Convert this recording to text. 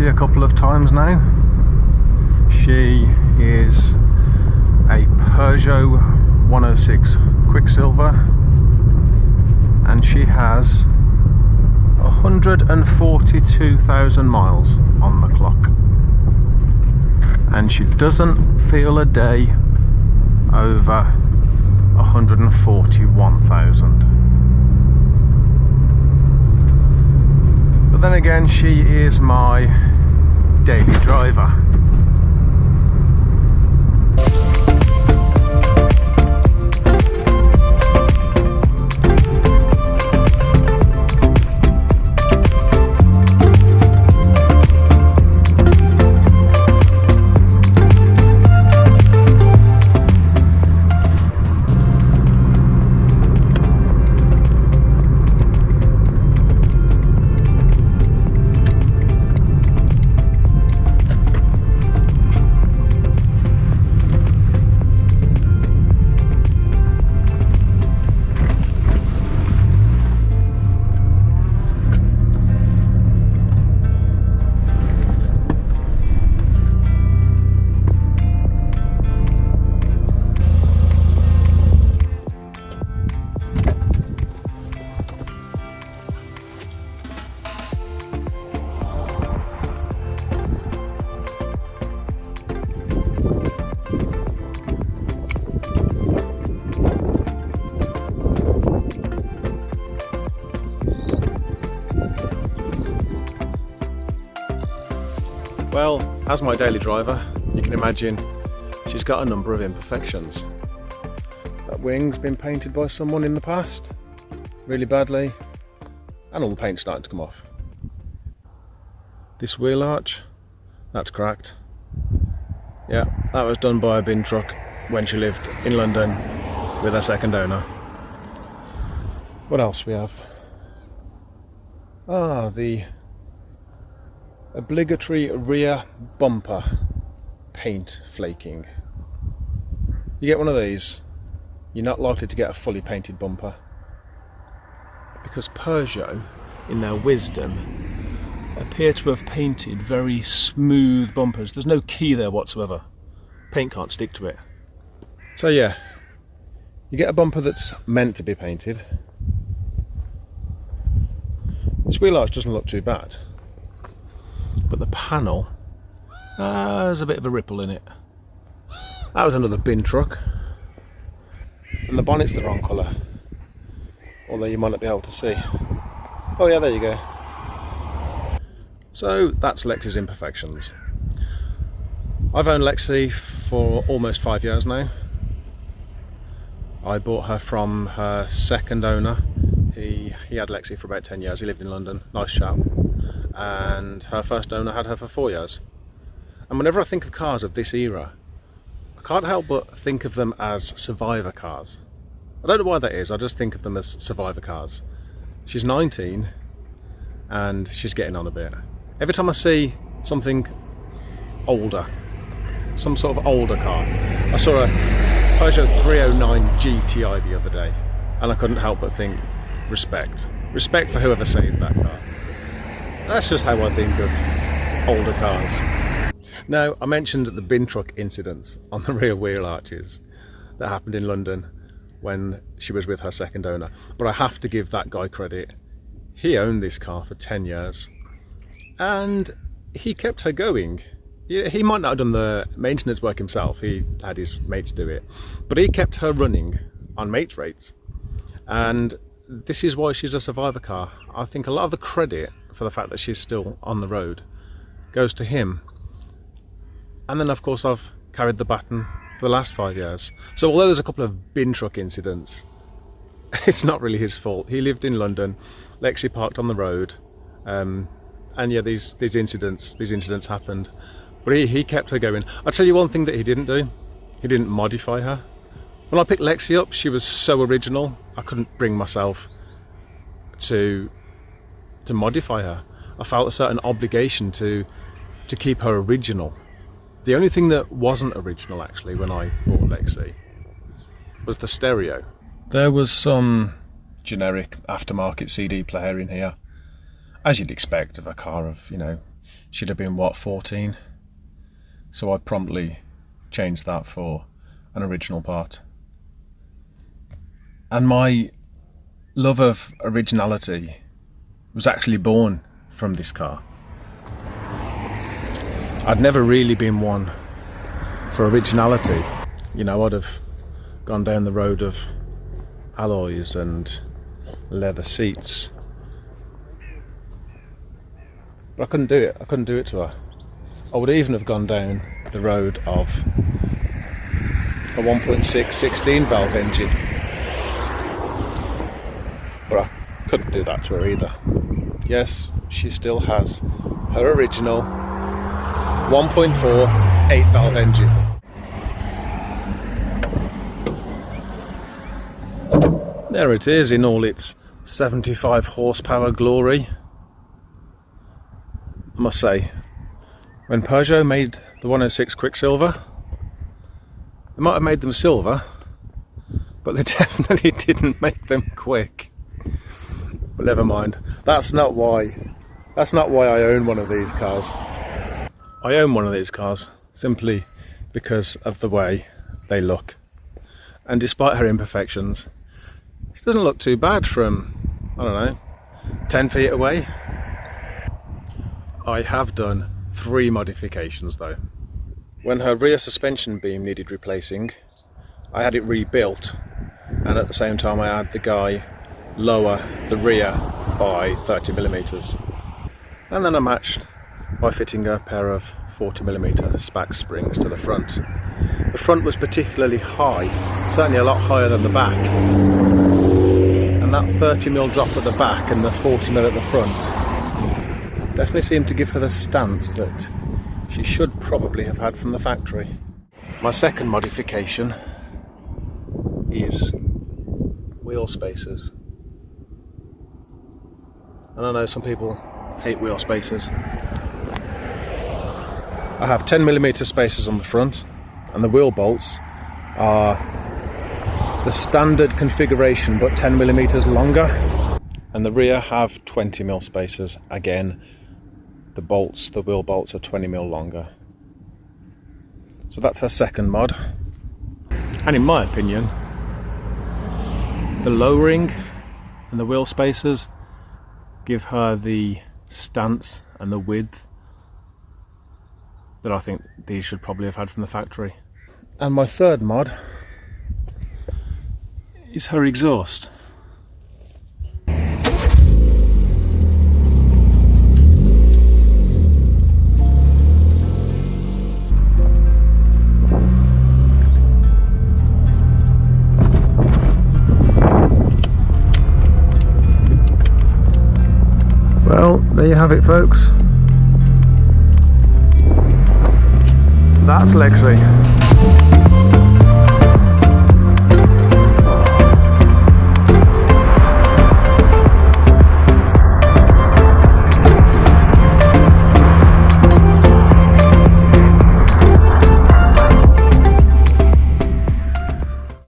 Lexi a couple of times now. She is a Peugeot 106 Quiksilver, and she has 142,000 miles on the clock, and she doesn't feel a day over 141,000. But then again, she is my daily driver. Well, as my daily driver, you can imagine she's got a number of imperfections. That wing's been painted by someone in the past, really badly, and all the paint's starting to come off. This wheel arch, that's cracked. Yeah, that was done by a bin truck when she lived in London with her second owner. What else we have? The obligatory rear bumper paint flaking. You get one of these, you're not likely to get a fully painted bumper, because Peugeot, in their wisdom, appear to have painted very smooth bumpers. There's no key there whatsoever. Paint can't stick to it. So yeah, you get a bumper that's meant to be painted. This wheel arch doesn't look too bad, but the panel, there's a bit of a ripple in it. That was another bin truck. And the bonnet's the wrong colour, although you might not be able to see. Oh yeah, there you go. So that's Lexi's imperfections. I've owned Lexi for almost 5 years now. I bought her from her second owner. He had Lexi for about 10 years. He lived in London, nice chap. And her first owner had her for 4 years. And whenever I think of cars of this era, I can't help but think of them as survivor cars. I don't know why that is, I just think of them as survivor cars. She's 19 and she's getting on a bit. Every time I see something older, some sort of older car, I saw a Peugeot 309 GTI the other day, and I couldn't help but think, respect for whoever saved that car. That's just how I think of older cars. Now, I mentioned the bin truck incidents on the rear wheel arches that happened in London when she was with her second owner, but I have to give that guy credit. He owned this car for 10 years and he kept her going. He might not have done the maintenance work himself, he had his mates do it, but he kept her running on mates rates, and this is why she's a survivor car. I think a lot of the credit for the fact that she's still on the road goes to him. And then of course I've carried the baton for the last 5 years. So although there's a couple of bin truck incidents, it's not really his fault. He lived in London, Lexi parked on the road, and yeah, these incidents happened. But he kept her going. I'll tell you one thing that he didn't do. He didn't modify her. When I picked Lexi up, she was so original, I couldn't bring myself to modify her. I felt a certain obligation to keep her original. The only thing that wasn't original actually when I bought Lexi was the stereo. There was some generic aftermarket CD player in here, as you'd expect of a car of, she'd have been, what, 14? So I promptly changed that for an original part. And my love of originality was actually born from this car. I'd never really been one for originality. You know, I'd have gone down the road of alloys and leather seats, but I couldn't do it. I couldn't do it to her. I would even have gone down the road of a 1.6 16 valve engine, but I couldn't do that to her either. Yes, she still has her original 1.4 8 valve engine. There it is in all its 75 horsepower glory. I must say, when Peugeot made the 106 Quiksilver, they might have made them silver, but they definitely didn't make them quick. But never mind. That's not why I own one of these cars. I own one of these cars simply because of the way they look. And despite her imperfections, she doesn't look too bad from, I don't know, 10 feet away. I have done 3 modifications though. When her rear suspension beam needed replacing, I had it rebuilt, and at the same time I had the guy lower the rear by 30mm. And then I matched by fitting a pair of 40mm SPAX springs to the front. The front was particularly high, certainly a lot higher than the back. And that 30mm drop at the back and the 40mm at the front definitely seemed to give her the stance that she should probably have had from the factory. My second modification is wheel spacers. And I know some people hate wheel spacers. I have 10mm spacers on the front, and the wheel bolts are the standard configuration but 10mm longer, and the rear have 20mm spacers. Again, the wheel bolts are 20mm longer. So that's her second mod, and in my opinion the lowering and the wheel spacers give her the stance and the width that I think these should probably have had from the factory. And my third mod is her exhaust. Well, there you have it, folks. That's Lexi.